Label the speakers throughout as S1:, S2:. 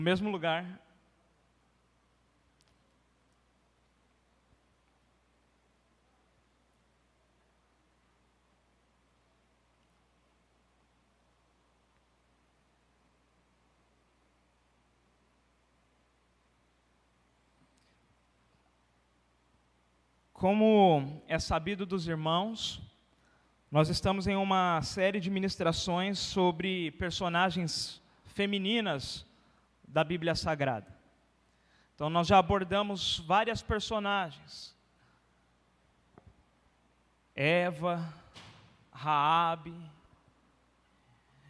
S1: No mesmo lugar. Como é sabido dos irmãos, nós estamos em uma série de ministrações sobre personagens femininas da Bíblia Sagrada. Então nós já abordamos várias personagens. Eva, Raabe,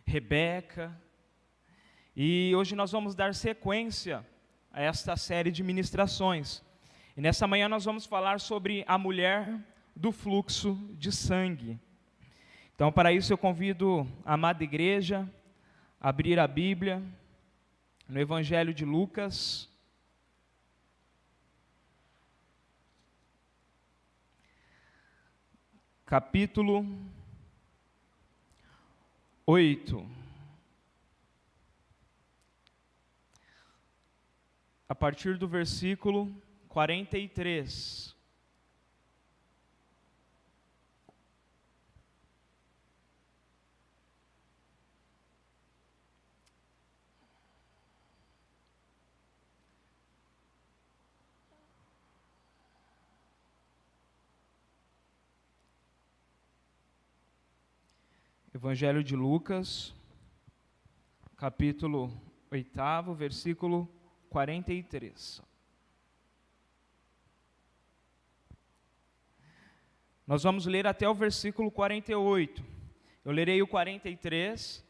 S1: Rebeca. E hoje nós vamos dar sequência a esta série de ministrações. E nessa manhã nós vamos falar sobre a mulher do fluxo de sangue. Então, para isso eu convido a amada igreja a abrir a Bíblia no Evangelho de Lucas, capítulo 8. A partir do versículo 43. Evangelho de Lucas, capítulo 8, versículo 43. Nós vamos ler até o versículo 48. Eu lerei o 43,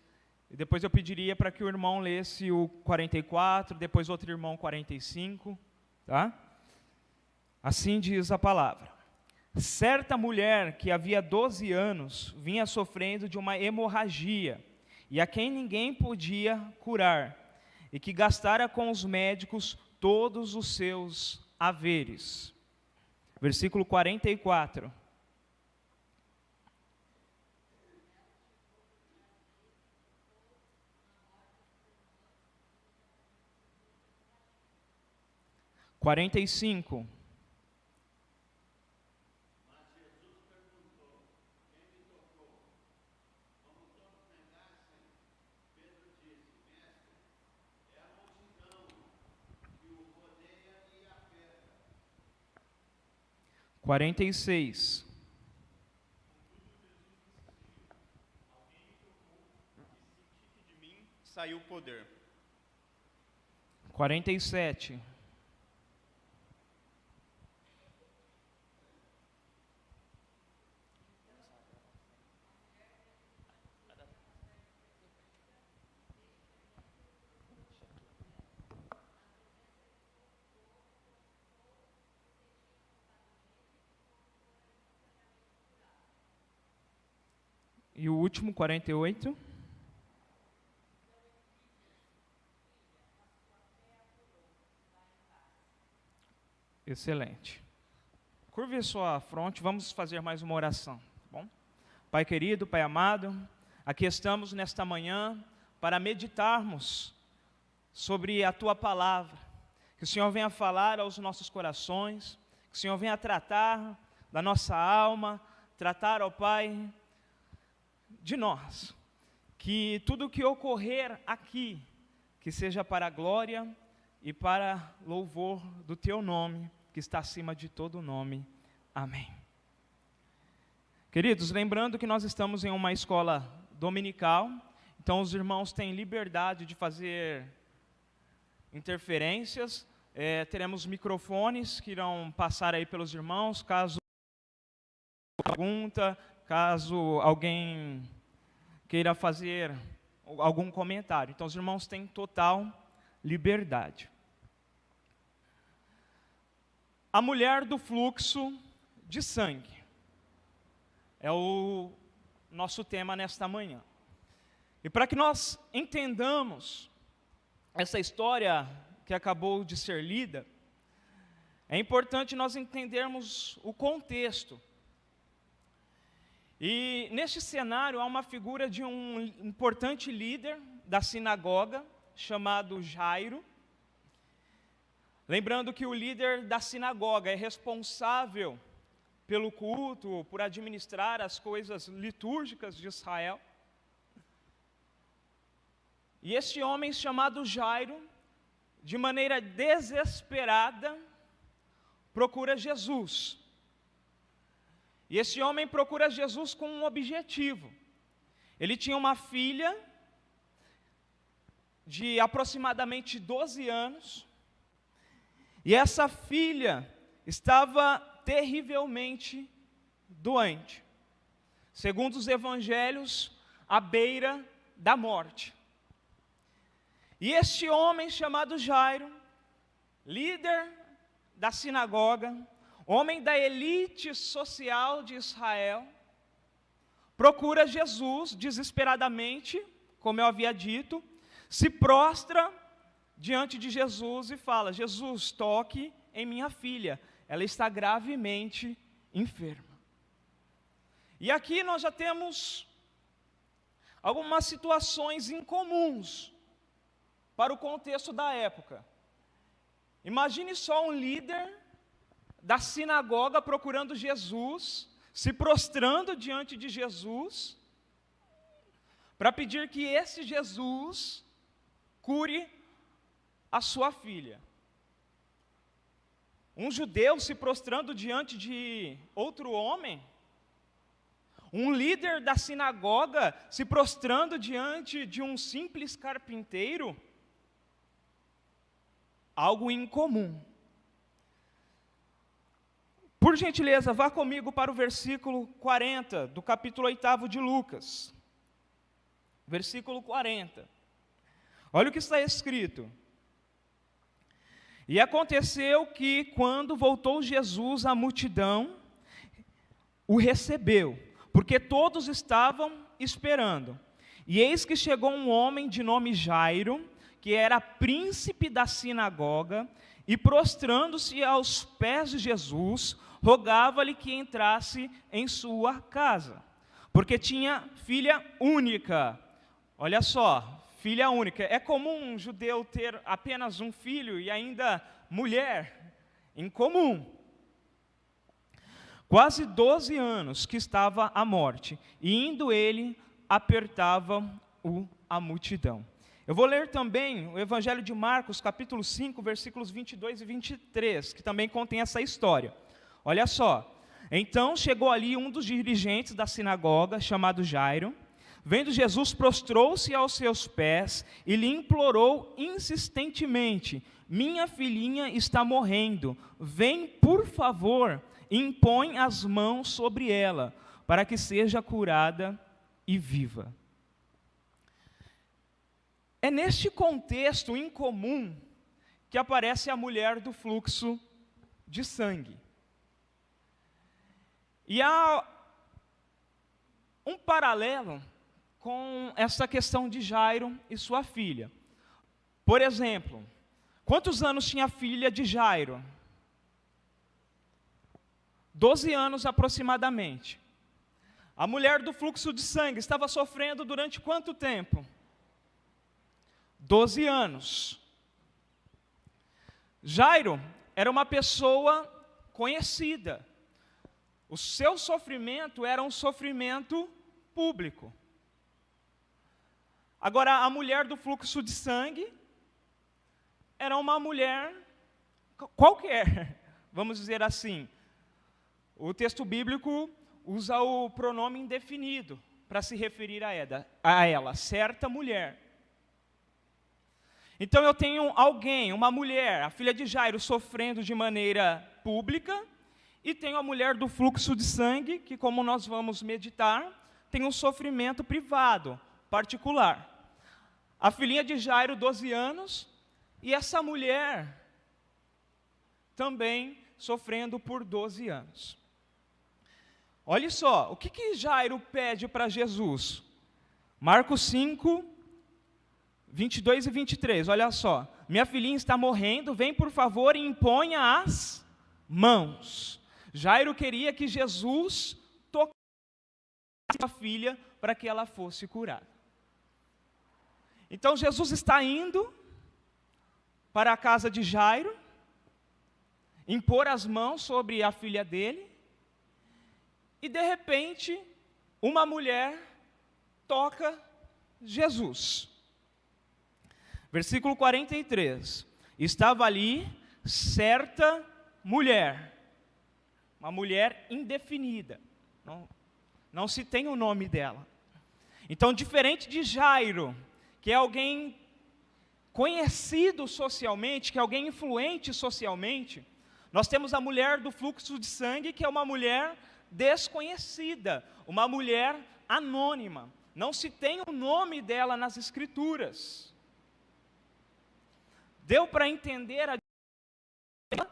S1: e depois eu pediria para que o irmão lesse o 44, depois outro irmão 45, tá? Assim diz a palavra. Certa mulher que havia 12 anos vinha sofrendo de uma hemorragia, e a quem ninguém podia curar, e que gastara com os médicos todos os seus haveres. Versículo 44. Quarenta e cinco. Quarenta e seis.
S2: De mim saiu o poder.
S1: 47. 48. Excelente. Curve a sua fronte, vamos fazer mais uma oração, tá bom? Pai querido, Pai amado, aqui estamos nesta manhã para meditarmos sobre a Tua palavra. Que o Senhor venha falar aos nossos corações, que o Senhor venha tratar da nossa alma, tratar, ó Pai, de nós. Que tudo o que ocorrer aqui, que seja para a glória e para louvor do Teu nome, que está acima de todo nome. Amém. Queridos, lembrando que nós estamos em uma escola dominical, então os irmãos têm liberdade de fazer interferências, teremos microfones que irão passar aí pelos irmãos, caso pergunta, caso alguém queira fazer algum comentário. Então os irmãos têm total liberdade. A mulher do fluxo de sangue é o nosso tema nesta manhã. E para que nós entendamos essa história que acabou de ser lida, é importante nós entendermos o contexto. E neste cenário há uma figura de um importante líder da sinagoga, chamado Jairo. Lembrando que o líder da sinagoga é responsável pelo culto, por administrar as coisas litúrgicas de Israel. E este homem chamado Jairo, de maneira desesperada, procura Jesus. E esse homem procura Jesus com um objetivo. Ele tinha uma filha de aproximadamente 12 anos, e essa filha estava terrivelmente doente, segundo os evangelhos, à beira da morte. E este homem chamado Jairo, líder da sinagoga, homem da elite social de Israel, procura Jesus desesperadamente, como eu havia dito, se prostra diante de Jesus e fala: Jesus, toque em minha filha, ela está gravemente enferma. E aqui nós já temos algumas situações incomuns para o contexto da época. Imagine só um líder da sinagoga procurando Jesus, se prostrando diante de Jesus, para pedir que esse Jesus cure a sua filha. Um judeu se prostrando diante de outro homem, um líder da sinagoga se prostrando diante de um simples carpinteiro, algo incomum. Por gentileza, vá comigo para o versículo 40 do capítulo 8 de Lucas. Versículo 40. Olha o que está escrito. E aconteceu que, quando voltou Jesus, a multidão o recebeu, porque todos estavam esperando. E eis que chegou um homem de nome Jairo, que era príncipe da sinagoga, e prostrando-se aos pés de Jesus, rogava-lhe que entrasse em sua casa, porque tinha filha única. Olha só, filha única. É comum um judeu ter apenas um filho e ainda mulher, incomum. Quase 12 anos que estava à morte, e indo ele, apertava-o a multidão. Eu vou ler também o Evangelho de Marcos, capítulo 5, versículos 22 e 23, que também contém essa história. Olha só, então chegou ali um dos dirigentes da sinagoga, chamado Jairo. Vendo Jesus, prostrou-se aos seus pés e lhe implorou insistentemente: minha filhinha está morrendo, vem por favor, e impõe as mãos sobre ela, para que seja curada e viva. É neste contexto incomum que aparece a mulher do fluxo de sangue. E há um paralelo com essa questão de Jairo e sua filha. Por exemplo, quantos anos tinha a filha de Jairo? 12 anos aproximadamente. A mulher do fluxo de sangue estava sofrendo durante quanto tempo? 12 anos. Jairo era uma pessoa conhecida. O seu sofrimento era um sofrimento público. Agora, a mulher do fluxo de sangue era uma mulher qualquer, vamos dizer assim. O texto bíblico usa o pronome indefinido para se referir a ela, certa mulher. Então eu tenho alguém, uma mulher, a filha de Jairo, sofrendo de maneira pública, e tenho a mulher do fluxo de sangue, que, como nós vamos meditar, tem um sofrimento privado, particular. A filhinha de Jairo, 12 anos, e essa mulher também sofrendo por 12 anos. Olha só, o que Jairo pede para Jesus? Marcos 5, 22 e 23, olha só. Minha filhinha está morrendo, vem por favor e imponha as mãos. Jairo queria que Jesus tocasse a filha para que ela fosse curada. Então Jesus está indo para a casa de Jairo, impor as mãos sobre a filha dele, e de repente, uma mulher toca Jesus. Versículo 43. Estava ali certa mulher, uma mulher indefinida, não se tem o nome dela. Então, diferente de Jairo, que é alguém conhecido socialmente, que é alguém influente socialmente, nós temos a mulher do fluxo de sangue, que é uma mulher desconhecida, uma mulher anônima. Não se tem o nome dela nas Escrituras. Deu para entender a diferença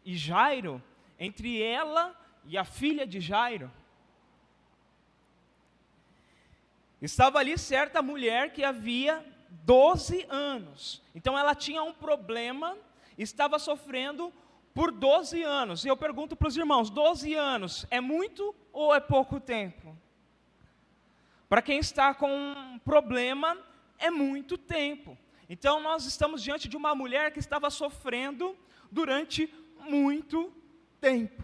S1: e Jairo, entre ela e a filha de Jairo. Estava ali certa mulher que havia 12 anos. Então ela tinha um problema, estava sofrendo por 12 anos. E eu pergunto para os irmãos, 12 anos é muito ou é pouco tempo? Para quem está com um problema, é muito tempo. Então nós estamos diante de uma mulher que estava sofrendo durante muito tempo.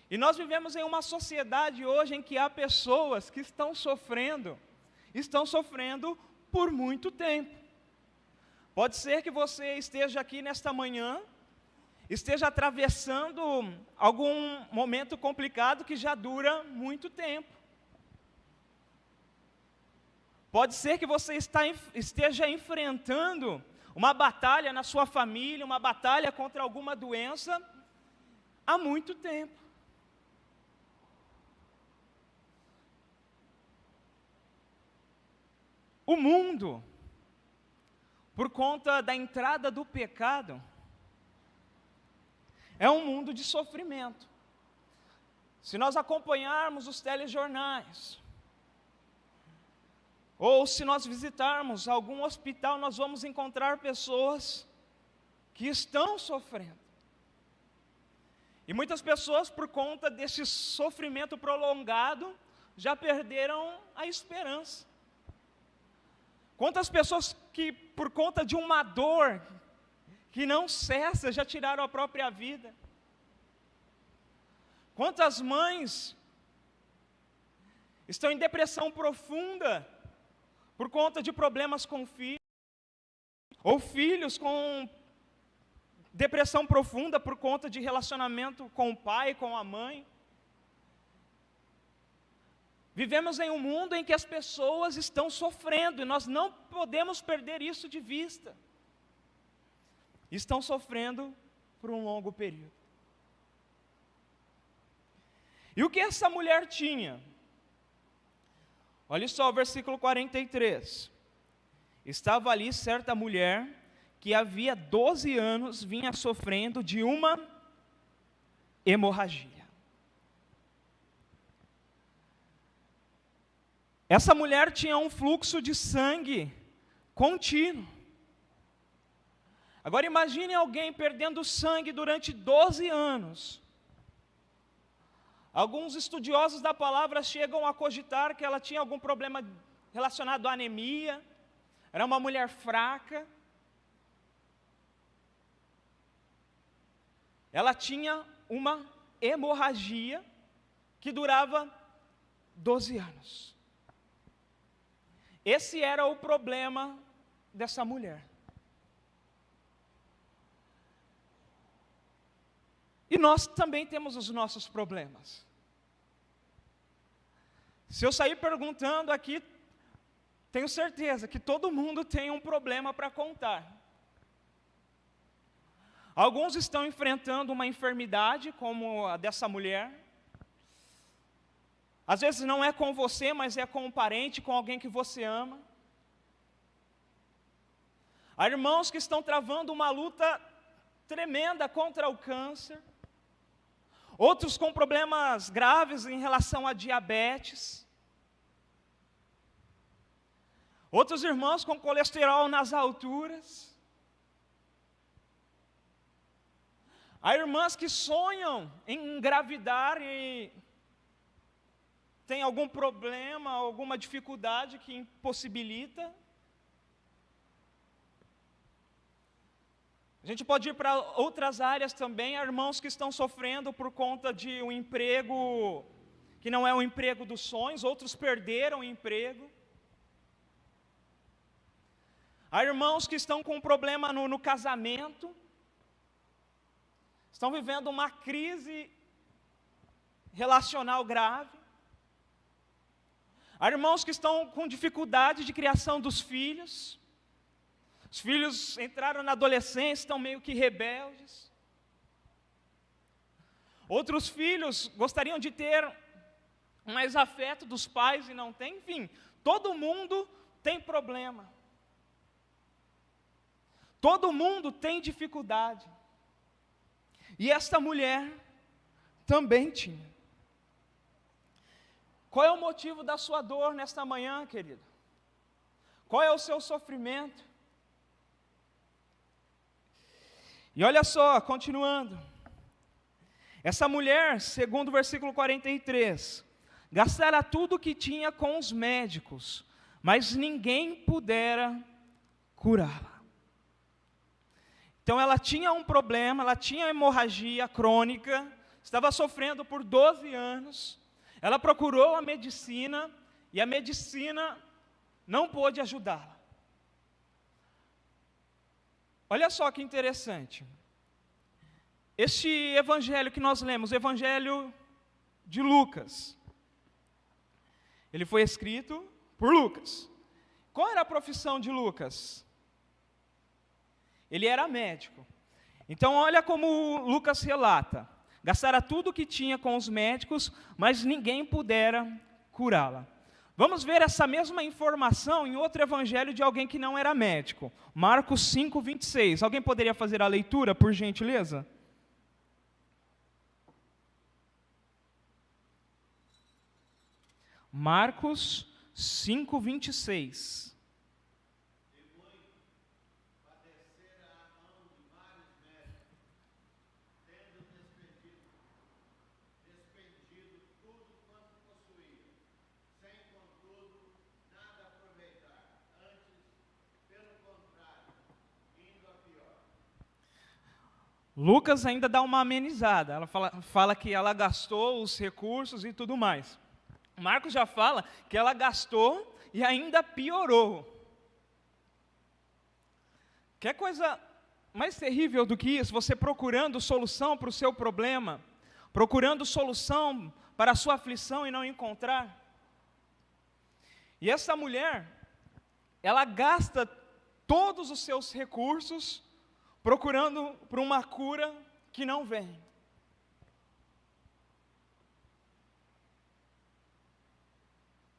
S1: E nós vivemos em uma sociedade hoje em que há pessoas que estão sofrendo por muito tempo. Pode ser que você esteja aqui nesta manhã, esteja atravessando algum momento complicado que já dura muito tempo. Pode ser que você esteja enfrentando uma batalha na sua família, uma batalha contra alguma doença há muito tempo. O mundo, por conta da entrada do pecado, é um mundo de sofrimento. Se nós acompanharmos os telejornais, ou se nós visitarmos algum hospital, nós vamos encontrar pessoas que estão sofrendo. E muitas pessoas, por conta desse sofrimento prolongado, já perderam a esperança. Quantas pessoas que, por conta de uma dor que não cessa, já tiraram a própria vida? Quantas mães estão em depressão profunda por conta de problemas com filhos? Ou filhos com depressão profunda por conta de relacionamento com o pai, com a mãe? Vivemos em um mundo em que as pessoas estão sofrendo, e nós não podemos perder isso de vista. Estão sofrendo por um longo período. E o que essa mulher tinha? Olha só o versículo 43. Estava ali certa mulher que havia 12 anos vinha sofrendo de uma hemorragia. Essa mulher tinha um fluxo de sangue contínuo. Agora imagine alguém perdendo sangue durante 12 anos. Alguns estudiosos da palavra chegam a cogitar que ela tinha algum problema relacionado à anemia, era uma mulher fraca. Ela tinha uma hemorragia que durava 12 anos. Esse era o problema dessa mulher. E nós também temos os nossos problemas. Se eu sair perguntando aqui, tenho certeza que todo mundo tem um problema para contar. Alguns estão enfrentando uma enfermidade, como a dessa mulher. Às vezes não é com você, mas é com um parente, com alguém que você ama. Há irmãos que estão travando uma luta tremenda contra o câncer. Outros com problemas graves em relação a diabetes. Outros irmãos com colesterol nas alturas. Há irmãs que sonham em engravidar e tem algum problema, alguma dificuldade que impossibilita. A gente pode ir para outras áreas também, há irmãos que estão sofrendo por conta de um emprego que não é o emprego dos sonhos, outros perderam o emprego. Há irmãos que estão com um problema no casamento, estão vivendo uma crise relacional grave. Há irmãos que estão com dificuldade de criação dos filhos. Os filhos entraram na adolescência, estão meio que rebeldes. Outros filhos gostariam de ter mais afeto dos pais e não tem. Enfim, todo mundo tem problema. Todo mundo tem dificuldade. E esta mulher também tinha. Qual é o motivo da sua dor nesta manhã, querido? Qual é o seu sofrimento? E olha só, continuando. Essa mulher, segundo o versículo 43, gastara tudo o que tinha com os médicos, mas ninguém pudera curá-la. Então ela tinha um problema, ela tinha hemorragia crônica, estava sofrendo por 12 anos, ela procurou a medicina, e a medicina não pôde ajudá-la. Olha só que interessante. Este evangelho que nós lemos, o evangelho de Lucas, ele foi escrito por Lucas. Qual era a profissão de Lucas? Ele era médico. Então olha como Lucas relata. Gastara tudo o que tinha com os médicos, mas ninguém pudera curá-la. Vamos ver essa mesma informação em outro evangelho de alguém que não era médico. Marcos 5, 26. Alguém poderia fazer a leitura, por gentileza? Marcos 5, 26. Lucas ainda dá uma amenizada, ela fala que ela gastou os recursos e tudo mais. Marcos já fala que ela gastou e ainda piorou. Quer coisa mais terrível do que isso? Você procurando solução para o seu problema, procurando solução para a sua aflição e não encontrar. E essa mulher, ela gasta todos os seus recursos procurando por uma cura que não vem.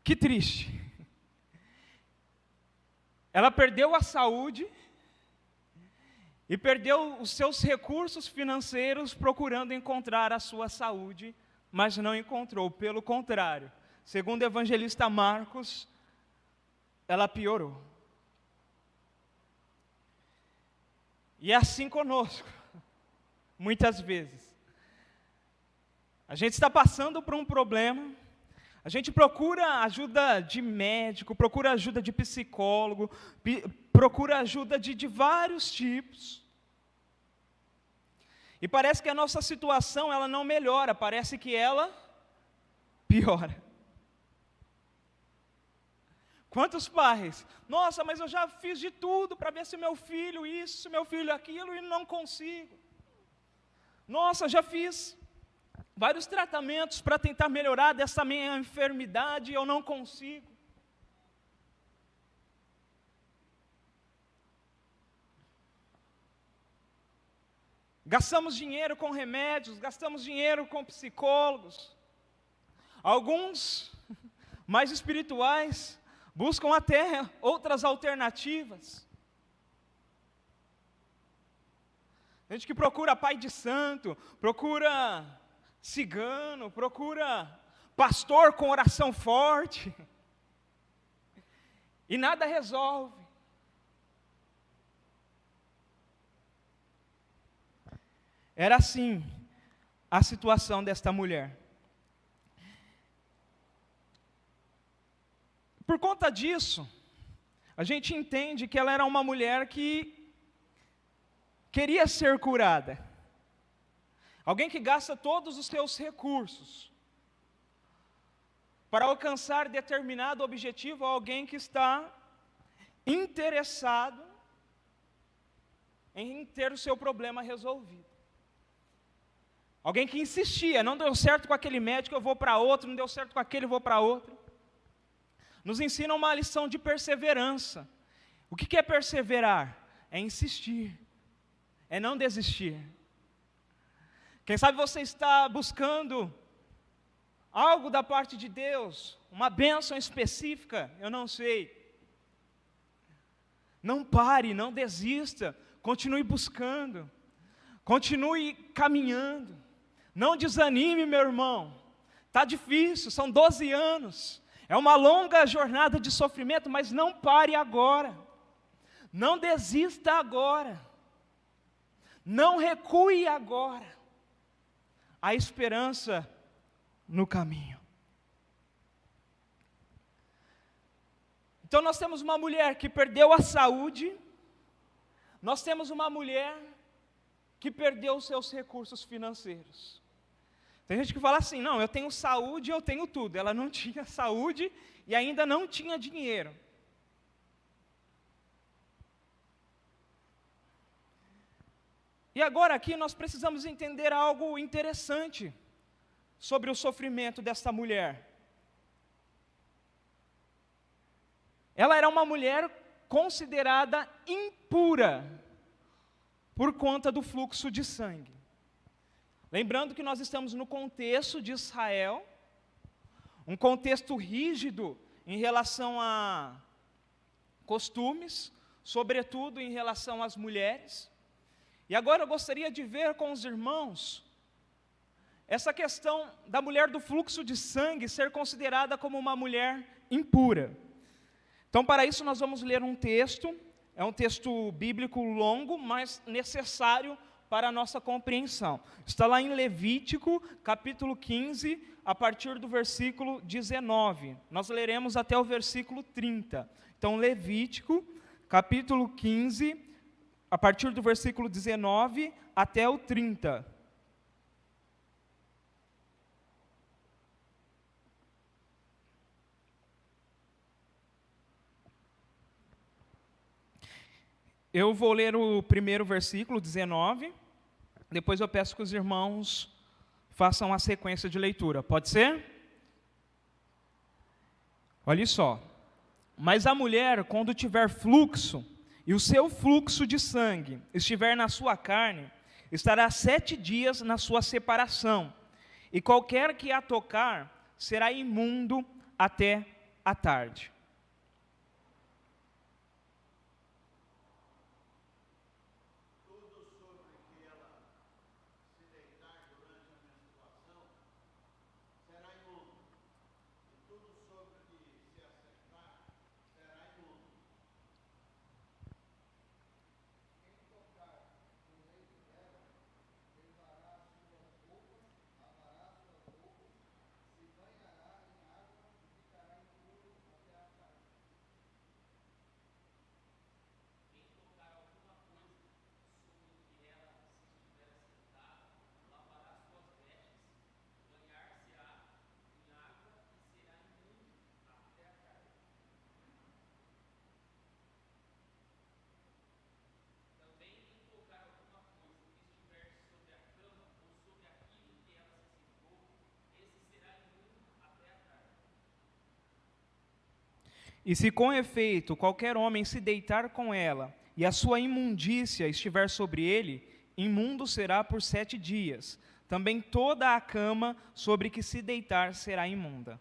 S1: Que triste. Ela perdeu a saúde e perdeu os seus recursos financeiros procurando encontrar a sua saúde, mas não encontrou. Pelo contrário, segundo o evangelista Marcos, ela piorou. E é assim conosco, muitas vezes. A gente está passando por um problema, a gente procura ajuda de médico, procura ajuda de psicólogo, procura ajuda de vários tipos. E parece que a nossa situação ela não melhora, parece que ela piora. Quantos pais? Nossa, mas eu já fiz de tudo para ver se meu filho isso, se meu filho aquilo e não consigo. Nossa, já fiz vários tratamentos para tentar melhorar dessa minha enfermidade e eu não consigo. Gastamos dinheiro com remédios, gastamos dinheiro com psicólogos. Alguns mais espirituais buscam até outras alternativas. Gente que procura pai de santo, procura cigano, procura pastor com oração forte. E nada resolve. Era assim a situação desta mulher. Por conta disso, a gente entende que ela era uma mulher que queria ser curada. Alguém que gasta todos os seus recursos para alcançar determinado objetivo, alguém que está interessado em ter o seu problema resolvido. Alguém que insistia, não deu certo com aquele médico, eu vou para outro, não deu certo com aquele, eu vou para outro. Nos ensina uma lição de perseverança. O que é perseverar? É insistir, é não desistir. Quem sabe você está buscando algo da parte de Deus, uma bênção específica, eu não sei. Não pare, não desista, continue buscando, continue caminhando. Não desanime, meu irmão, está difícil, são 12 anos, é uma longa jornada de sofrimento, mas não pare agora, não desista agora, não recue agora, há esperança no caminho. Então nós temos uma mulher que perdeu a saúde, nós temos uma mulher que perdeu os seus recursos financeiros. Tem gente que fala assim, não, eu tenho saúde, eu tenho tudo. Ela não tinha saúde e ainda não tinha dinheiro. E agora aqui nós precisamos entender algo interessante sobre o sofrimento desta mulher. Ela era uma mulher considerada impura por conta do fluxo de sangue. Lembrando que nós estamos no contexto de Israel, um contexto rígido em relação a costumes, sobretudo em relação às mulheres. E agora eu gostaria de ver com os irmãos essa questão da mulher do fluxo de sangue ser considerada como uma mulher impura. Então, para isso, nós vamos ler um texto, é um texto bíblico longo, mas necessário para a nossa compreensão. Está lá em Levítico, capítulo 15, a partir do versículo 19. Nós leremos até o versículo 30. Então, Levítico, capítulo 15, a partir do versículo 19 até o 30. Eu vou ler o primeiro versículo, 19, depois eu peço que os irmãos façam a sequência de leitura. Pode ser? Olha só. Mas a mulher, quando tiver fluxo, e o seu fluxo de sangue estiver na sua carne, estará 7 dias na sua separação, e qualquer que a tocar será imundo até a tarde. E se com efeito qualquer homem se deitar com ela, e a sua imundícia estiver sobre ele, imundo será por 7 dias. Também toda a cama sobre que se deitar será imunda.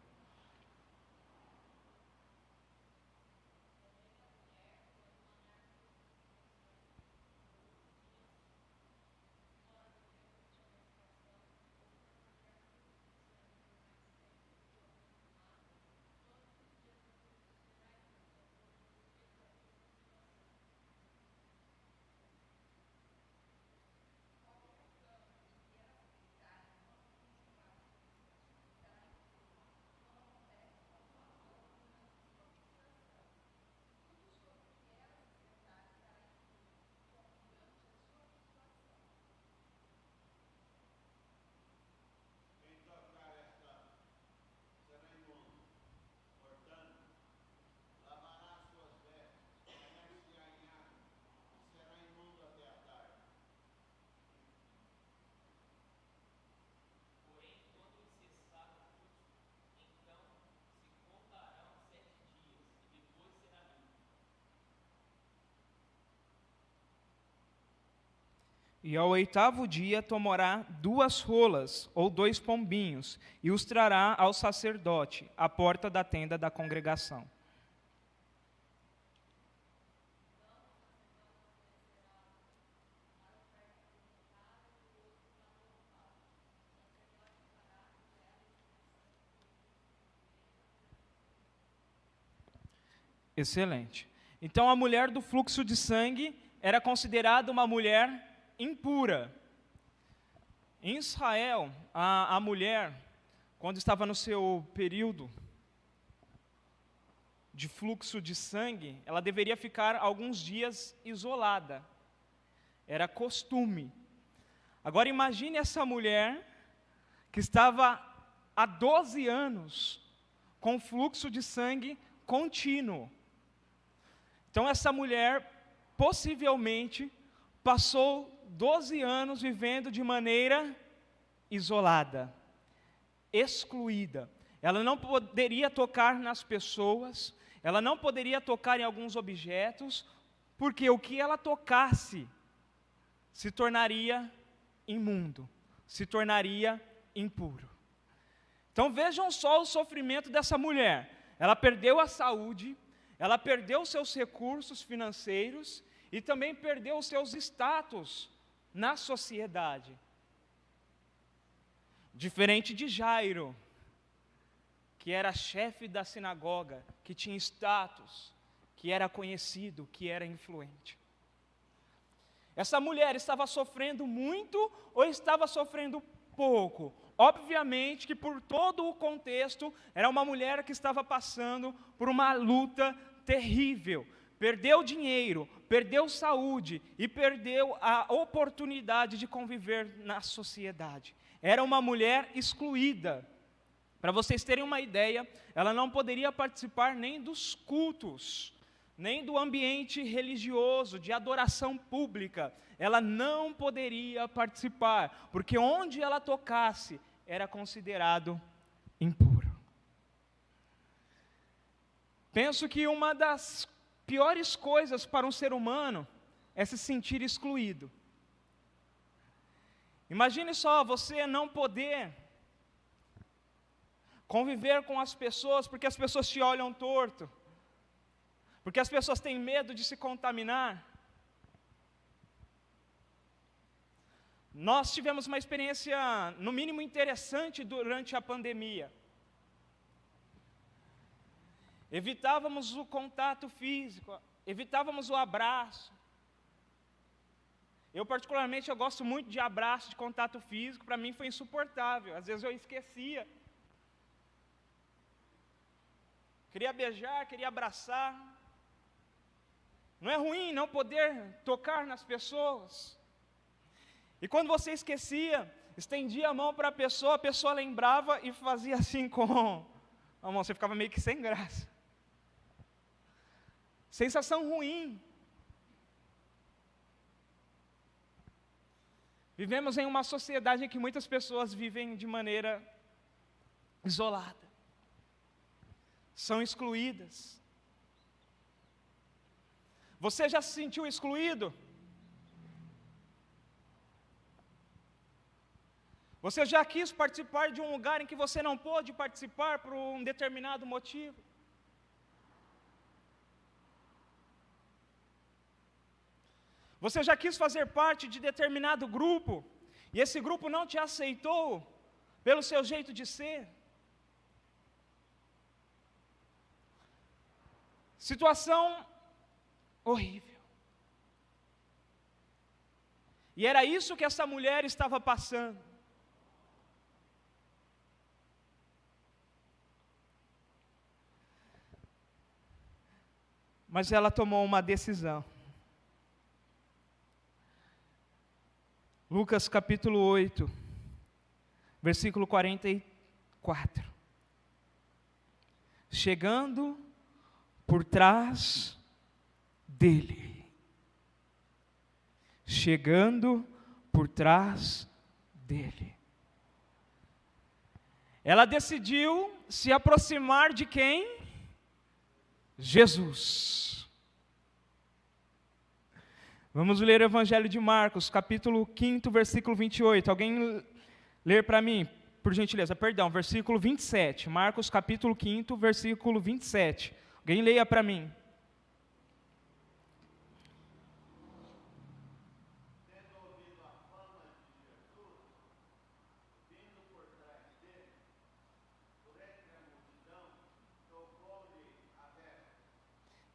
S1: E ao 8º dia tomará 2 rolas, ou 2 pombinhos, e os trará ao sacerdote, à porta da tenda da congregação. Excelente. Então a mulher do fluxo de sangue era considerada uma mulher impura. Em Israel, a mulher, quando estava no seu período de fluxo de sangue, ela deveria ficar alguns dias isolada. Era costume. Agora imagine essa mulher que estava há 12 anos com fluxo de sangue contínuo. Então essa mulher possivelmente passou 12 anos vivendo de maneira isolada, excluída. Ela não poderia tocar nas pessoas, ela não poderia tocar em alguns objetos, porque o que ela tocasse se tornaria imundo, se tornaria impuro. Então vejam só o sofrimento dessa mulher. Ela perdeu a saúde, ela perdeu seus recursos financeiros e também perdeu os seus status na sociedade. Diferente de Jairo, que era chefe da sinagoga, que tinha status, que era conhecido, que era influente. Essa mulher estava sofrendo muito ou estava sofrendo pouco? Obviamente que por todo o contexto, era uma mulher que estava passando por uma luta terrível. Perdeu dinheiro, perdeu saúde e perdeu a oportunidade de conviver na sociedade. Era uma mulher excluída. Para vocês terem uma ideia, ela não poderia participar nem dos cultos, nem do ambiente religioso, de adoração pública. Ela não poderia participar, porque onde ela tocasse, era considerado impuro. Penso que uma das piores coisas para um ser humano é se sentir excluído. Imagine só, você não poder conviver com as pessoas, porque as pessoas te olham torto, porque as pessoas têm medo de se contaminar. Nós tivemos uma experiência, no mínimo, interessante durante a pandemia. Evitávamos o contato físico, evitávamos o abraço. Eu, particularmente, eu gosto muito de abraço, de contato físico. Para mim foi insuportável, às vezes eu esquecia. Queria beijar, queria abraçar. Não é ruim não poder tocar nas pessoas. E quando você esquecia, estendia a mão para a pessoa lembrava e fazia assim com a mão, você ficava meio que sem graça. Sensação ruim. Vivemos em uma sociedade em que muitas pessoas vivem de maneira isolada. São excluídas. Você já se sentiu excluído? Você já quis participar de um lugar em que você não pôde participar por um determinado motivo? Você já quis fazer parte de determinado grupo, e esse grupo não te aceitou pelo seu jeito de ser? Situação horrível. E era isso que essa mulher estava passando. Mas ela tomou uma decisão. Lucas capítulo 8, versículo 44. Chegando por trás dele. Chegando por trás dele. Ela decidiu se aproximar de quem? Jesus. Vamos ler o Evangelho de Marcos, capítulo 5, versículo 28. Alguém ler para mim, por gentileza? Perdão, versículo 27. Marcos, capítulo 5, versículo 27. Alguém leia para mim.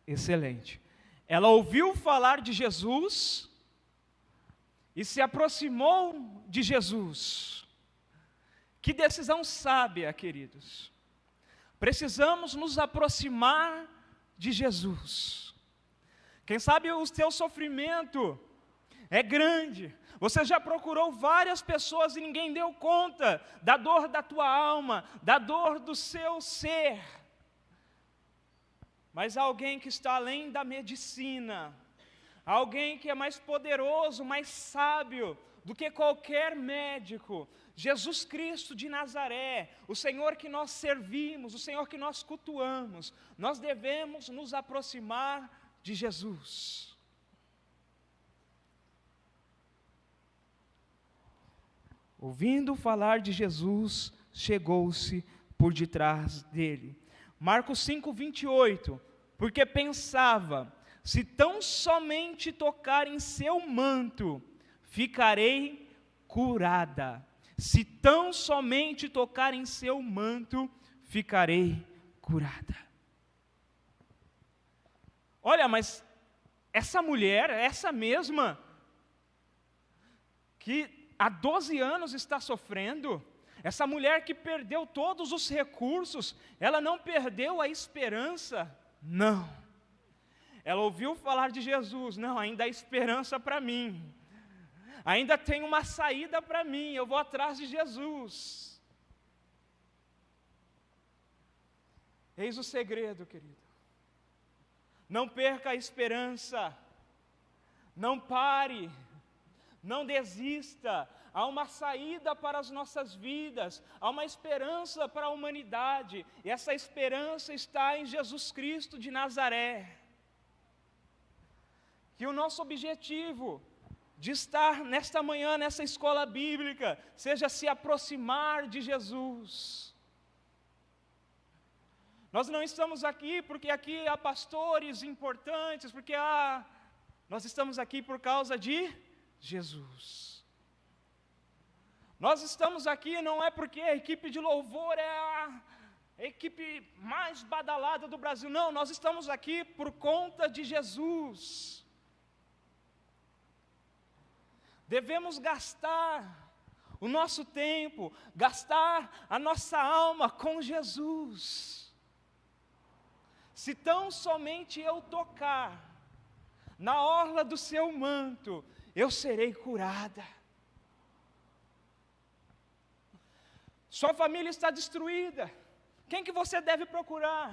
S1: Excelente. Ela ouviu falar de Jesus e se aproximou de Jesus. Que decisão sábia, queridos. Precisamos nos aproximar de Jesus. Quem sabe o teu sofrimento é grande. Você já procurou várias pessoas e ninguém deu conta da dor da tua alma, da dor do seu ser. Mas alguém que está além da medicina, alguém que é mais poderoso, mais sábio do que qualquer médico, Jesus Cristo de Nazaré, o Senhor que nós servimos, o Senhor que nós cultuamos, nós devemos nos aproximar de Jesus. Ouvindo falar de Jesus, chegou-se por detrás dele. Marcos 5, 28, porque pensava, se tão somente tocar em seu manto, ficarei curada. Se tão somente tocar em seu manto, ficarei curada. Olha, mas essa mulher, essa mesma, que há 12 anos está sofrendo, essa mulher que perdeu todos os recursos, ela não perdeu a esperança, não. Ela ouviu falar de Jesus, não, ainda há esperança para mim. Ainda tem uma saída para mim, eu vou atrás de Jesus. Eis o segredo, querido. Não perca a esperança, não pare, não desista. Há uma saída para as nossas vidas, há uma esperança para a humanidade, e essa esperança está em Jesus Cristo de Nazaré. Que o nosso objetivo de estar nesta manhã, nessa escola bíblica, seja se aproximar de Jesus. Nós não estamos aqui porque aqui há pastores importantes, porque nós estamos aqui por causa de Jesus. Nós estamos aqui não é porque a equipe de louvor é a equipe mais badalada do Brasil, não, nós estamos aqui por conta de Jesus. Devemos gastar o nosso tempo, gastar a nossa alma com Jesus. Se tão somente eu tocar na orla do seu manto, eu serei curada. Sua família está destruída. Quem que você deve procurar?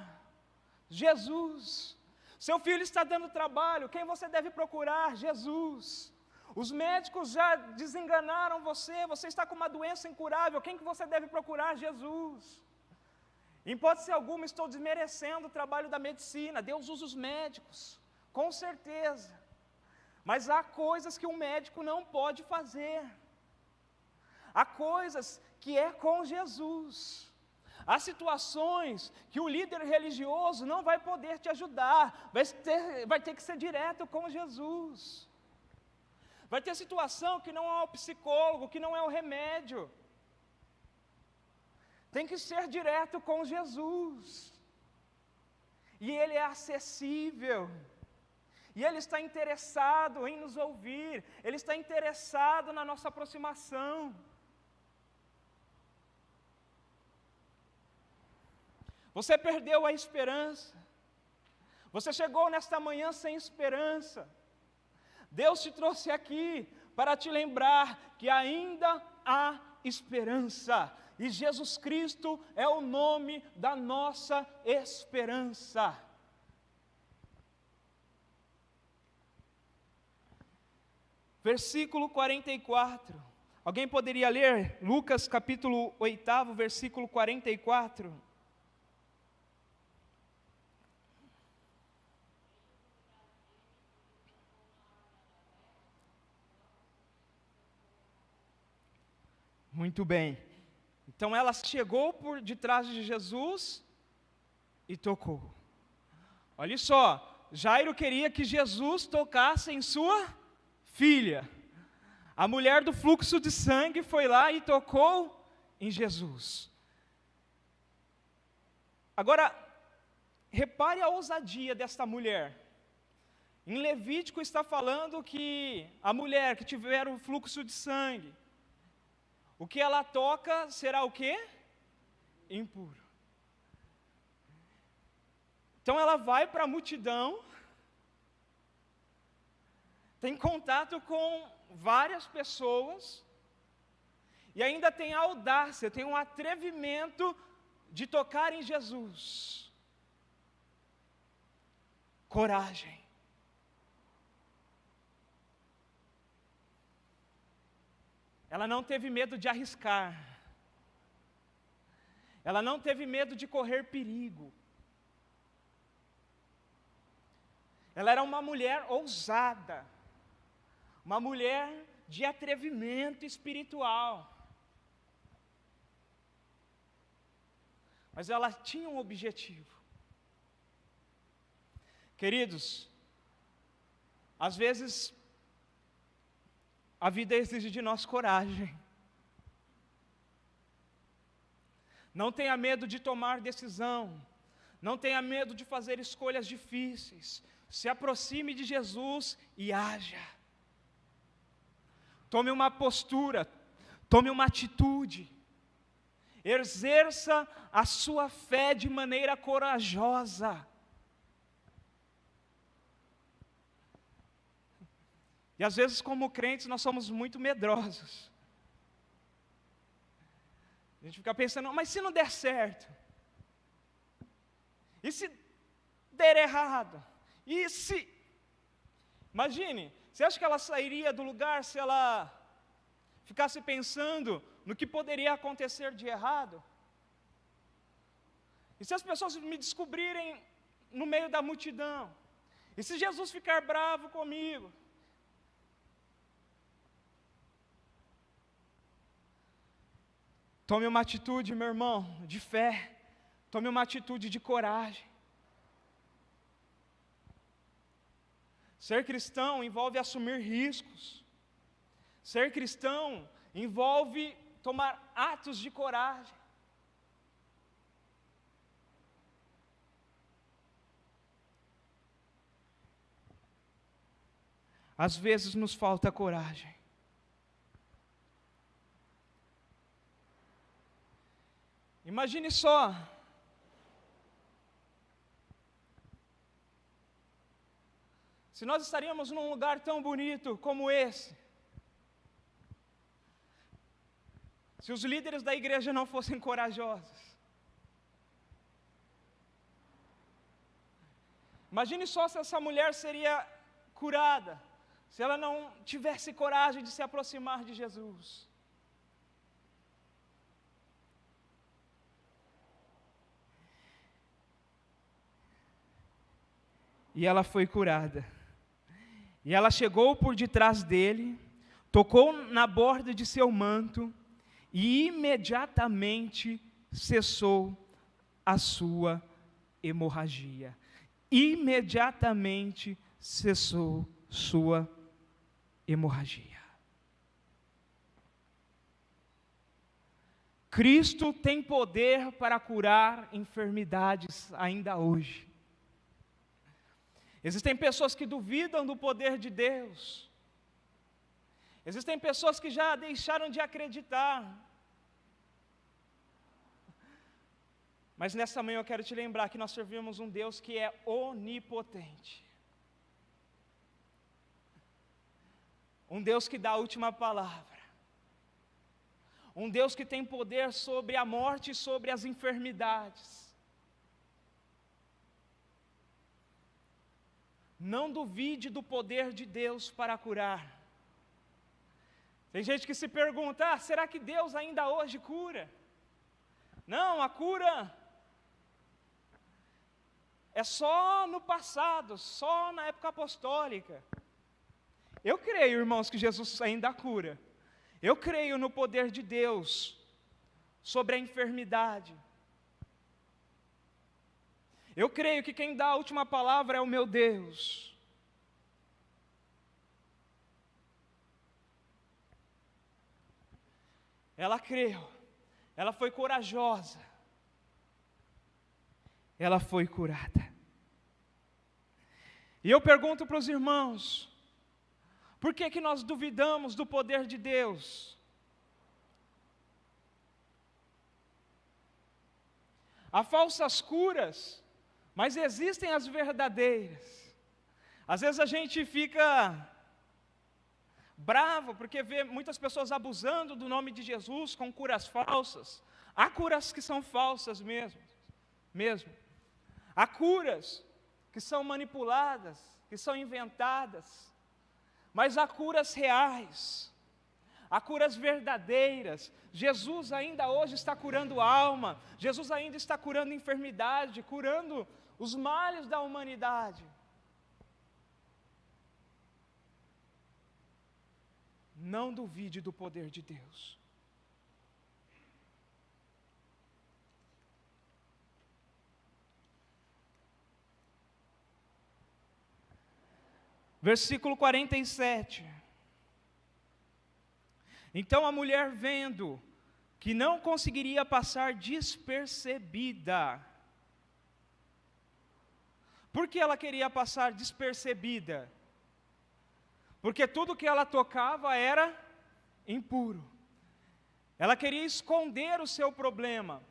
S1: Jesus. Seu filho está dando trabalho. Quem você deve procurar? Jesus. Os médicos já desenganaram você. Você está com uma doença incurável. Quem que você deve procurar? Jesus. Em hipótese alguma, estou desmerecendo o trabalho da medicina. Deus usa os médicos, com certeza. Mas há coisas que um médico não pode fazer. Há coisas que é com Jesus. Há situações que o líder religioso não vai poder te ajudar, vai ter que ser direto com Jesus. Vai ter situação que não é o psicólogo, que não é o remédio. Tem que ser direto com Jesus. E Ele é acessível. E Ele está interessado em nos ouvir. Ele está interessado na nossa aproximação. Você perdeu a esperança. Você chegou nesta manhã sem esperança. Deus te trouxe aqui para te lembrar que ainda há esperança. E Jesus Cristo é o nome da nossa esperança. Versículo 44. Alguém poderia ler Lucas capítulo 8, versículo 44? Muito bem. Então ela chegou por detrás de Jesus e tocou. Olha só, Jairo queria que Jesus tocasse em sua filha. A mulher do fluxo de sangue foi lá e tocou em Jesus. Agora, repare a ousadia desta mulher. Em Levítico está falando que a mulher que tiver o fluxo de sangue, o que ela toca será o quê? Impuro. Então ela vai para a multidão, tem contato com várias pessoas, e ainda tem a audácia, tem um atrevimento de tocar em Jesus. Coragem. Ela não teve medo de arriscar. Ela não teve medo de correr perigo. Ela era uma mulher ousada, uma mulher de atrevimento espiritual. Mas ela tinha um objetivo. Queridos, às vezes a vida exige de nós coragem. Não tenha medo de tomar decisão. Não tenha medo de fazer escolhas difíceis. Se aproxime de Jesus e haja. Tome uma postura, tome uma atitude. Exerça a sua fé de maneira corajosa. E às vezes, como crentes, nós somos muito medrosos. A gente fica pensando, mas se não der certo? E se der errado? E se... Imagine, você acha que ela sairia do lugar se ela ficasse pensando no que poderia acontecer de errado? E se as pessoas me descobrirem no meio da multidão? E se Jesus ficar bravo comigo? Tome uma atitude, meu irmão, de fé. Tome uma atitude de coragem. Ser cristão envolve assumir riscos. Ser cristão envolve tomar atos de coragem. Às vezes nos falta coragem. Imagine só, se nós estaríamos num lugar tão bonito como esse, se os líderes da igreja não fossem corajosos. Imagine só se essa mulher seria curada, se ela não tivesse coragem de se aproximar de Jesus. E ela foi curada. E ela chegou por detrás dele, tocou na borda de seu manto, e imediatamente cessou a sua hemorragia. Imediatamente cessou sua hemorragia. Cristo tem poder para curar enfermidades ainda hoje. Existem pessoas que duvidam do poder de Deus. Existem pessoas que já deixaram de acreditar. Mas nessa manhã eu quero te lembrar que nós servimos um Deus que é onipotente. Um Deus que dá a última palavra. Um Deus que tem poder sobre a morte e sobre as enfermidades. Não duvide do poder de Deus para curar. Tem gente que se pergunta, será que Deus ainda hoje cura? Não, a cura é só no passado, só na época apostólica. Eu creio, irmãos, que Jesus ainda cura. Eu creio no poder de Deus sobre a enfermidade. Eu creio que quem dá a última palavra é o meu Deus. Ela creu, ela foi corajosa, ela foi curada. E eu pergunto para os irmãos, por que que nós duvidamos do poder de Deus? Há falsas curas, mas existem as verdadeiras. Às vezes a gente fica bravo porque vê muitas pessoas abusando do nome de Jesus com curas falsas. Há curas que são falsas mesmo. Há curas que são manipuladas, que são inventadas. Mas há curas reais, há curas verdadeiras. Jesus ainda hoje está curando alma, Jesus ainda está curando enfermidade, curando os males da humanidade. Não duvide do poder de Deus. Versículo 47. Então a mulher, vendo que não conseguiria passar despercebida. Por que ela queria passar despercebida? Porque tudo que ela tocava era impuro. Ela queria esconder o seu problema.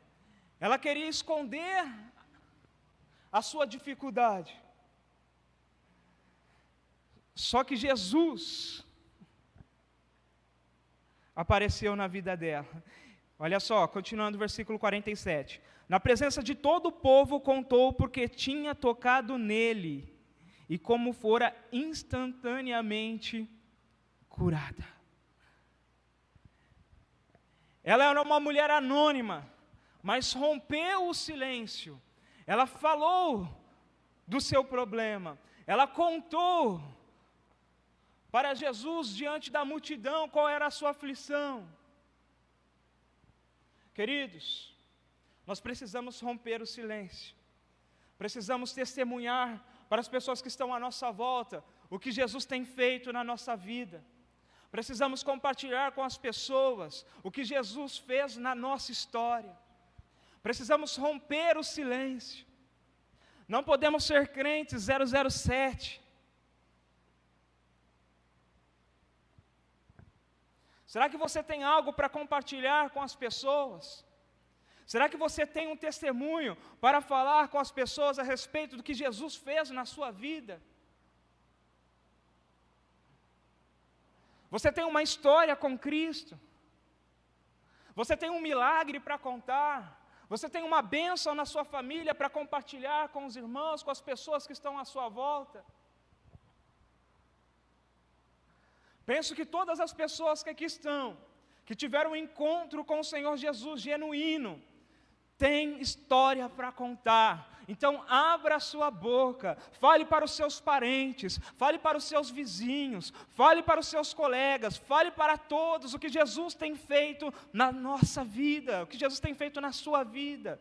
S1: Ela queria esconder a sua dificuldade. Só que Jesus apareceu na vida dela. Olha só, continuando o versículo 47. Na presença de todo o povo contou porque tinha tocado nele, e como fora instantaneamente curada. Ela era uma mulher anônima, mas rompeu o silêncio. Ela falou do seu problema. Ela contou para Jesus, diante da multidão, qual era a sua aflição. Queridos, nós precisamos romper o silêncio. Precisamos testemunhar para as pessoas que estão à nossa volta o que Jesus tem feito na nossa vida. Precisamos compartilhar com as pessoas o que Jesus fez na nossa história. Precisamos romper o silêncio. Não podemos ser crentes 007. Será que você tem algo para compartilhar com as pessoas? Será que você tem um testemunho para falar com as pessoas a respeito do que Jesus fez na sua vida? Você tem uma história com Cristo? Você tem um milagre para contar? Você tem uma bênção na sua família para compartilhar com os irmãos, com as pessoas que estão à sua volta? Penso que todas as pessoas que aqui estão, que tiveram um encontro com o Senhor Jesus genuíno, têm história para contar. Então abra a sua boca, fale para os seus parentes, fale para os seus vizinhos, fale para os seus colegas, fale para todos o que Jesus tem feito na nossa vida, o que Jesus tem feito na sua vida.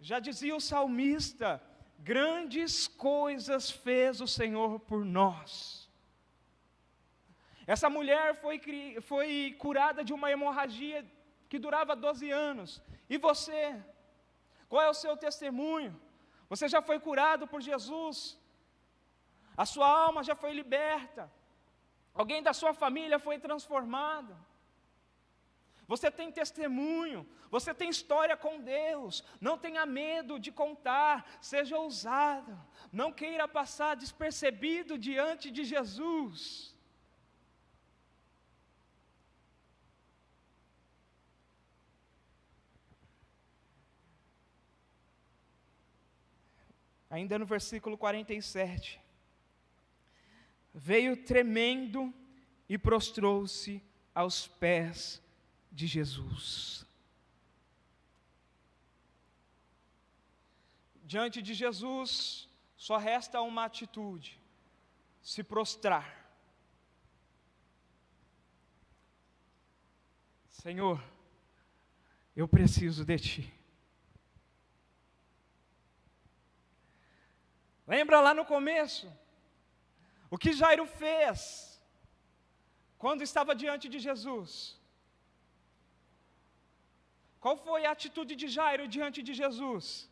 S1: Já dizia o salmista: grandes coisas fez o Senhor por nós. Essa mulher foi curada de uma hemorragia que durava 12 anos. E você? Qual é o seu testemunho? Você já foi curado por Jesus? A sua alma já foi liberta? Alguém da sua família foi transformado? Você tem testemunho, você tem história com Deus. Não tenha medo de contar, seja ousado. Não queira passar despercebido diante de Jesus. Ainda no versículo 47, veio tremendo e prostrou-se aos pés de Jesus. Diante de Jesus, só resta uma atitude: se prostrar. Senhor, eu preciso de Ti. Lembra lá no começo, o que Jairo fez quando estava diante de Jesus? Qual foi a atitude de Jairo diante de Jesus?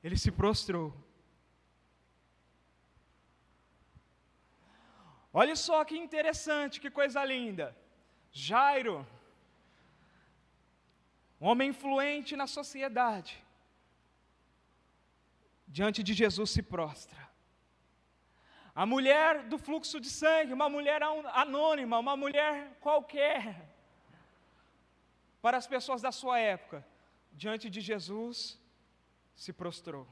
S1: Ele se prostrou. Olha só que interessante, que coisa linda. Jairo, um homem influente na sociedade, diante de Jesus se prostra. A mulher do fluxo de sangue, uma mulher anônima, uma mulher qualquer, para as pessoas da sua época, diante de Jesus, se prostrou.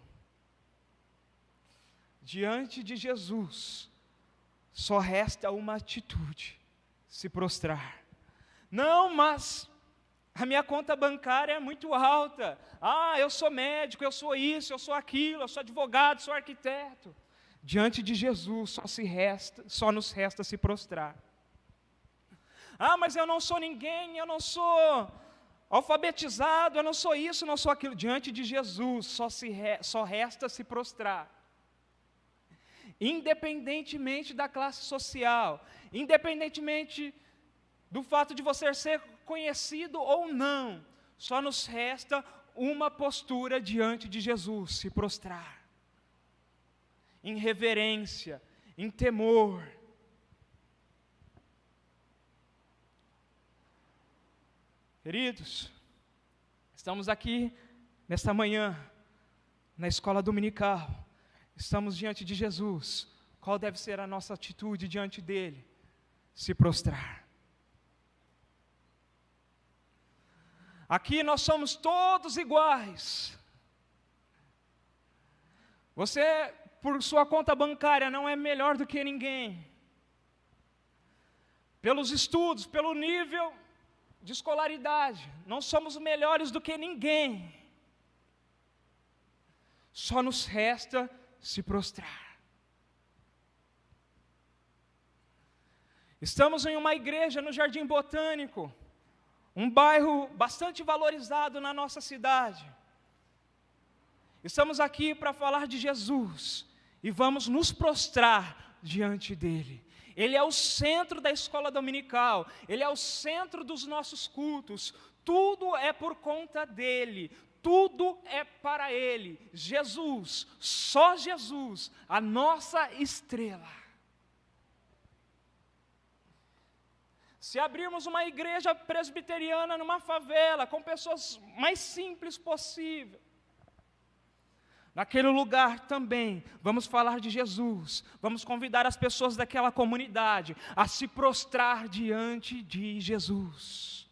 S1: Diante de Jesus, só resta uma atitude: se prostrar. Não, mas a minha conta bancária é muito alta. Eu sou médico, eu sou isso, eu sou aquilo, eu sou advogado, sou arquiteto. Diante de Jesus, só nos resta se prostrar. Mas eu não sou ninguém, eu não sou alfabetizado, eu não sou isso, não sou aquilo. Diante de Jesus, só resta se prostrar. Independentemente da classe social, independentemente do fato de você ser conhecido ou não, só nos resta uma postura diante de Jesus: se prostrar. Em reverência, em temor. Queridos, estamos aqui nesta manhã, na escola dominical, estamos diante de Jesus. Qual deve ser a nossa atitude diante dele? Se prostrar. Aqui nós somos todos iguais. Você, por sua conta bancária, não é melhor do que ninguém. Pelos estudos, pelo nível de escolaridade, não somos melhores do que ninguém. Só nos resta se prostrar. Estamos em uma igreja no Jardim Botânico, um bairro bastante valorizado na nossa cidade. Estamos aqui para falar de Jesus e vamos nos prostrar diante dele. Ele é o centro da escola dominical, ele é o centro dos nossos cultos. Tudo é por conta dele, tudo é para ele. Jesus, só Jesus, a nossa estrela. Se abrirmos uma igreja presbiteriana numa favela, com pessoas mais simples possível, naquele lugar também, vamos falar de Jesus, vamos convidar as pessoas daquela comunidade a se prostrar diante de Jesus.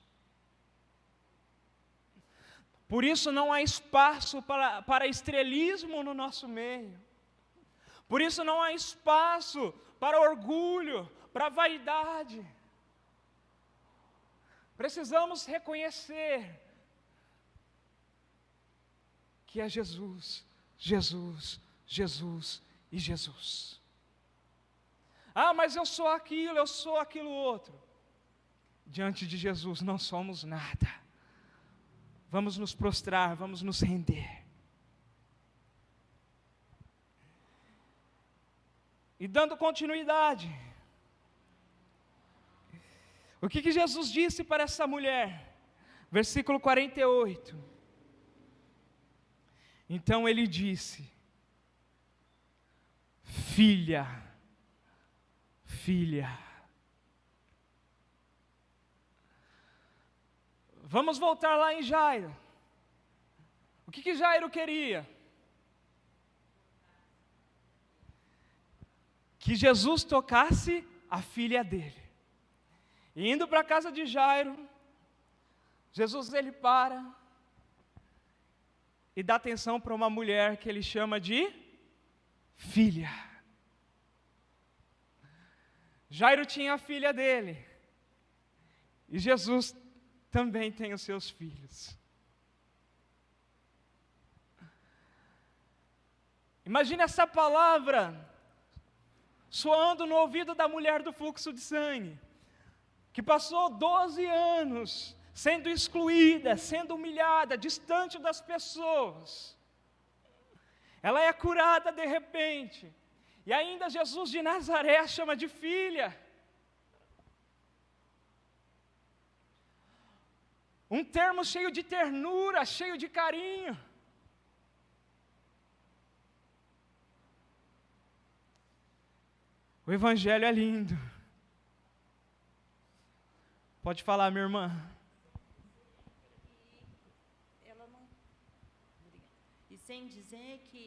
S1: Por isso não há espaço para estrelismo no nosso meio, por isso não há espaço para orgulho, para vaidade. Precisamos reconhecer que é Jesus, Jesus, Jesus e Jesus. Mas eu sou aquilo outro. Diante de Jesus não somos nada. Vamos nos prostrar, vamos nos render. E dando continuidade, o que Jesus disse para essa mulher? Versículo 48. Então ele disse: filha, filha. Vamos voltar lá em Jairo. O que Jairo queria? Que Jesus tocasse a filha dele. E indo para a casa de Jairo, Jesus ele para e dá atenção para uma mulher que ele chama de filha. Jairo tinha a filha dele, e Jesus também tem os seus filhos. Imagine essa palavra soando no ouvido da mulher do fluxo de sangue. que passou 12 anos sendo excluída, sendo humilhada, distante das pessoas, ela é curada de repente, e ainda Jesus de Nazaré a chama de filha. Um termo cheio de ternura, cheio de carinho. O Evangelho é lindo. Pode falar, minha irmã.
S3: E sem dizer que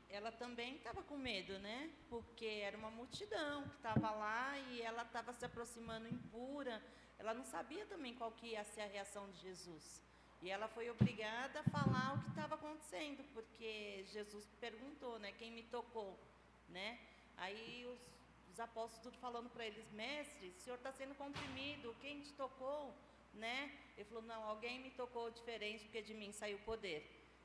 S3: ela também estava com medo, né? Porque era uma multidão que estava lá e ela estava se aproximando impura. Ela não sabia também qual que ia ser a reação de Jesus. E ela foi obrigada a falar o que estava acontecendo, porque Jesus perguntou, né? Quem me tocou, né? Aí os apóstolos tudo falando para eles, mestre, o senhor está sendo comprimido, quem te tocou, né? Ele falou, não, alguém me tocou diferente, porque de mim saiu poder.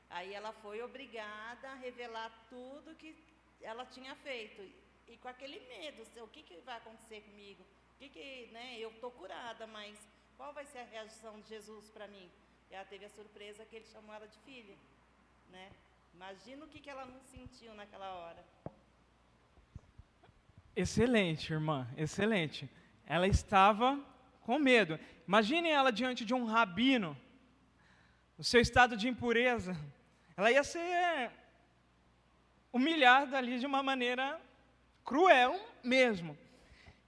S3: Aí ela foi obrigada a revelar tudo que ela tinha feito. E com aquele medo, o que vai acontecer comigo? Né, eu estou curada, mas qual vai ser a reação de Jesus para mim? E ela teve a surpresa que ele chamou ela de filha, né? Imagina o que ela não sentiu naquela hora.
S1: Excelente, irmã, excelente. Ela estava com medo. Imagine ela diante de um rabino, no seu estado de impureza. Ela ia ser humilhada ali de uma maneira cruel mesmo.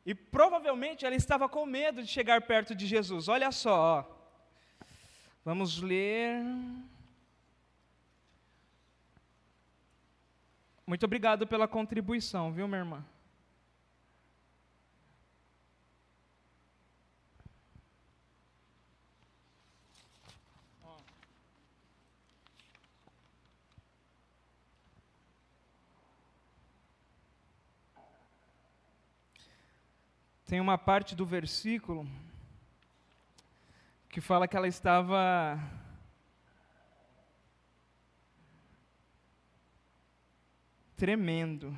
S1: E provavelmente ela estava com medo de chegar perto de Jesus. Olha só, ó. Vamos ler. Muito obrigado pela contribuição, viu, minha irmã? Tem uma parte do versículo que fala que ela estava tremendo.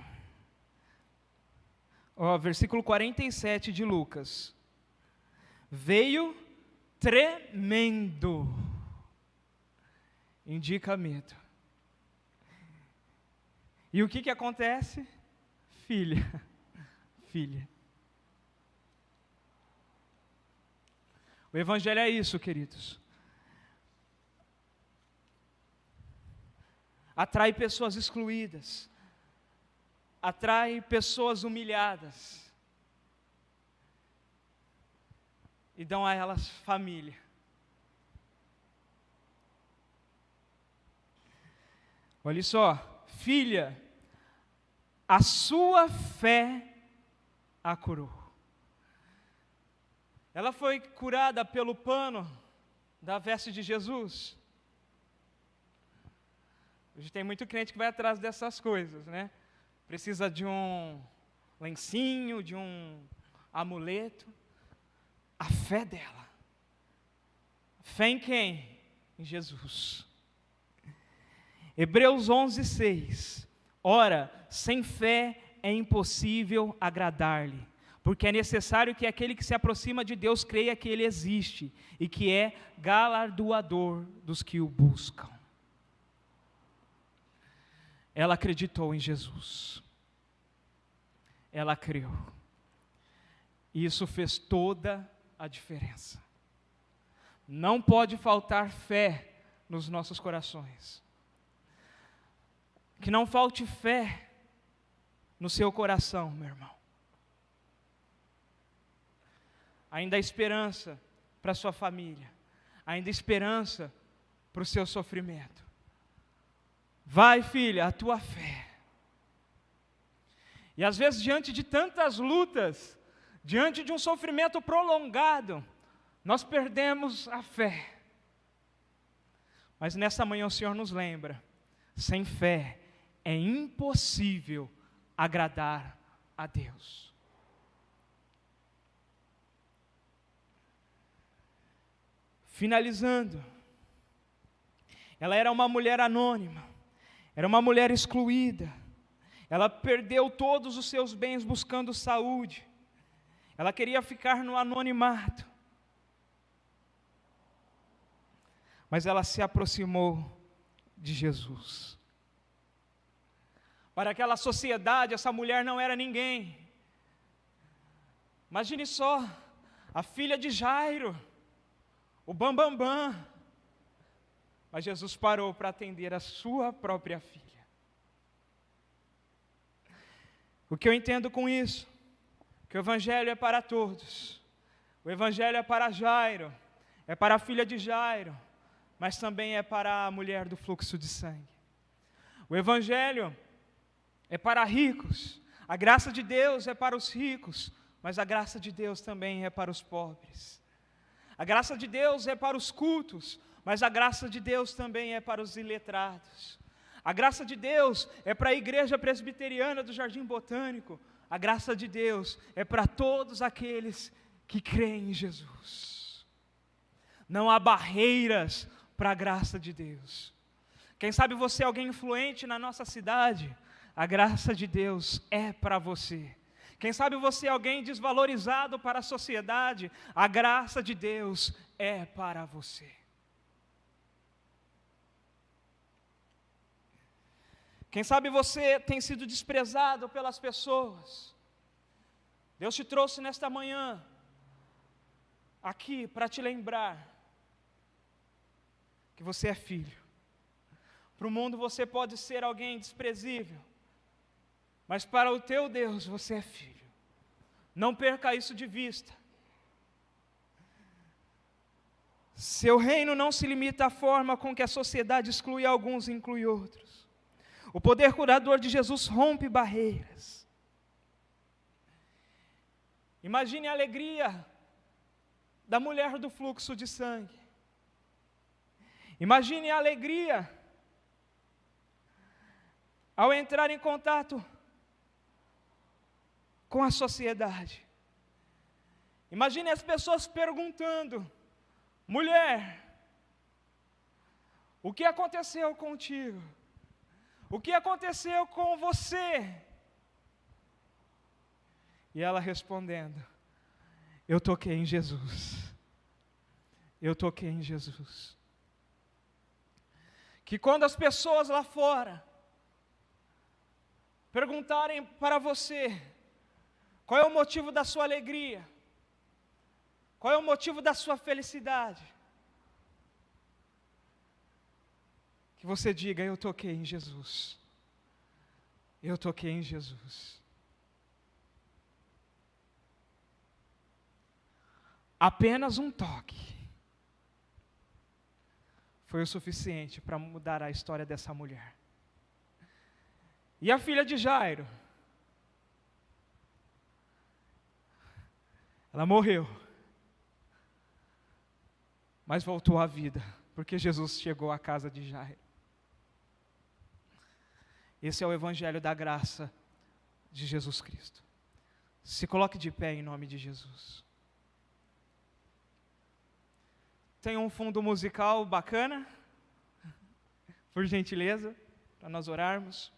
S1: Ó, versículo 47 de Lucas. Veio tremendo. Indica medo. E o que acontece? Filha. Filha. O Evangelho é isso, queridos. Atrai pessoas excluídas. Atrai pessoas humilhadas. E dão a elas família. Olha só, filha, a sua fé a curou. Ela foi curada pelo pano da veste de Jesus. Hoje tem muito crente que vai atrás dessas coisas, né? Precisa de um lencinho, de um amuleto. A fé dela. Fé em quem? Em Jesus. Hebreus 11:6. Ora, sem fé é impossível agradar-lhe, porque é necessário que aquele que se aproxima de Deus creia que Ele existe e que é galardoador dos que o buscam. Ela acreditou em Jesus. Ela creu. E isso fez toda a diferença. Não pode faltar fé nos nossos corações. Que não falte fé no seu coração, meu irmão. Ainda há esperança para a sua família. Ainda há esperança para o seu sofrimento. Vai, filha, a tua fé. E às vezes, diante de tantas lutas, diante de um sofrimento prolongado, nós perdemos a fé. Mas nessa manhã o Senhor nos lembra, sem fé é impossível agradar a Deus. Finalizando, ela era uma mulher anônima, era uma mulher excluída, ela perdeu todos os seus bens buscando saúde, Ela queria ficar no anonimato. Mas ela se aproximou de Jesus. Para aquela sociedade, essa mulher não era ninguém. Imagine só, a filha de Jairo, o bambambam. Mas Jesus parou para atender a sua própria filha. O que eu entendo com isso? Que o Evangelho é para todos. O Evangelho é para Jairo, é para a filha de Jairo, mas também é para a mulher do fluxo de sangue. O Evangelho é para ricos, a graça de Deus é para os ricos, mas a graça de Deus também é para os pobres. A graça de Deus é para os cultos, mas a graça de Deus também é para os iletrados. A graça de Deus é para a igreja presbiteriana do Jardim Botânico. A graça de Deus é para todos aqueles que creem em Jesus. Não há barreiras para a graça de Deus. Quem sabe você é alguém influente na nossa cidade, a graça de Deus é para você. Quem sabe você é alguém desvalorizado para a sociedade, a graça de Deus é para você. Quem sabe você tem sido desprezado pelas pessoas. Deus te trouxe nesta manhã aqui para te lembrar que você é filho. Para o mundo você pode ser alguém desprezível, mas para o teu Deus você é filho. Não perca isso de vista. Seu reino não se limita à forma com que a sociedade exclui alguns e inclui outros. O poder curador de Jesus rompe barreiras. Imagine a alegria da mulher do fluxo de sangue. Imagine a alegria ao entrar em contato com a sociedade. Imagine as pessoas perguntando: mulher, o que aconteceu contigo? O que aconteceu com você? E ela respondendo: eu toquei em Jesus. Eu toquei em Jesus. Que quando as pessoas lá fora perguntarem para você qual é o motivo da sua alegria, qual é o motivo da sua felicidade, que você diga: eu toquei em Jesus. Eu toquei em Jesus. Apenas um toque foi o suficiente para mudar a história dessa mulher. E a filha de Jairo? Ela morreu, mas voltou à vida, porque Jesus chegou à casa de Jairo. Esse é o Evangelho da graça de Jesus Cristo. Se coloque de pé em nome de Jesus. Tem um fundo musical bacana, por gentileza, para nós orarmos.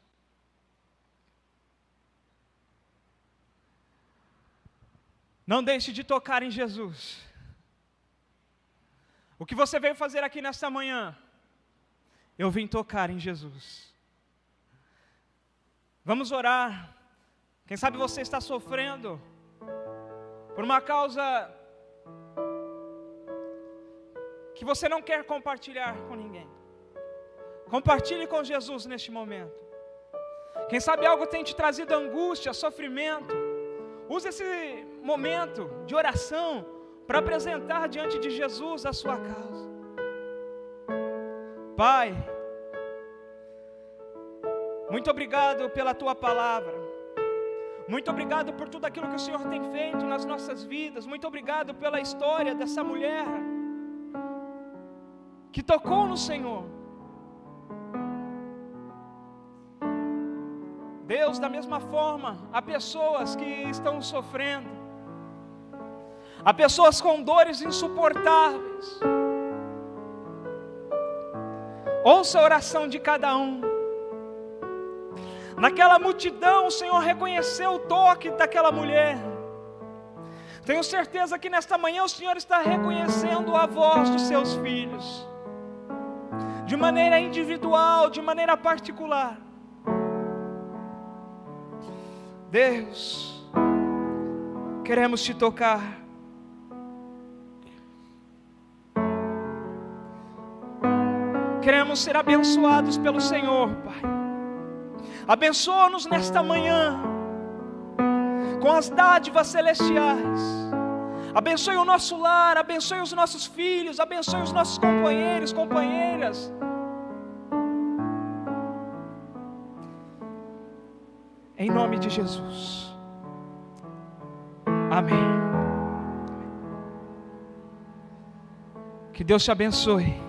S1: Não deixe de tocar em Jesus. O que você veio fazer aqui nesta manhã? Eu vim tocar em Jesus. Vamos orar. Quem sabe você está sofrendo por uma causa que você não quer compartilhar com ninguém. Compartilhe com Jesus neste momento. Quem sabe algo tem te trazido angústia, sofrimento. Use esse momento de oração para apresentar diante de Jesus a sua causa. Pai, muito obrigado pela Tua palavra. Muito obrigado por tudo aquilo que o Senhor tem feito nas nossas vidas. Muito obrigado pela história dessa mulher que tocou no Senhor. Deus, da mesma forma, há pessoas que estão sofrendo, há pessoas com dores insuportáveis. Ouça a oração de cada um. Naquela multidão, o Senhor reconheceu o toque daquela mulher. Tenho certeza que nesta manhã o Senhor está reconhecendo a voz dos seus filhos, de maneira individual, de maneira particular. Deus, queremos te tocar. Queremos ser abençoados pelo Senhor, Pai. Abençoa-nos nesta manhã com as dádivas celestiais. Abençoe o nosso lar, abençoe os nossos filhos, abençoe os nossos companheiros, companheiras. Em nome de Jesus. Amém. Que Deus te abençoe.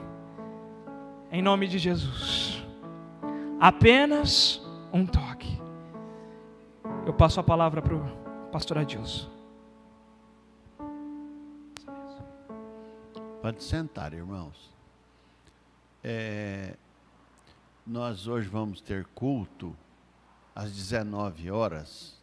S1: Em nome de Jesus. Apenas um toque. Eu passo a palavra para o pastor Adilson.
S4: Pode sentar, irmãos. Nós hoje vamos ter culto às 19 horas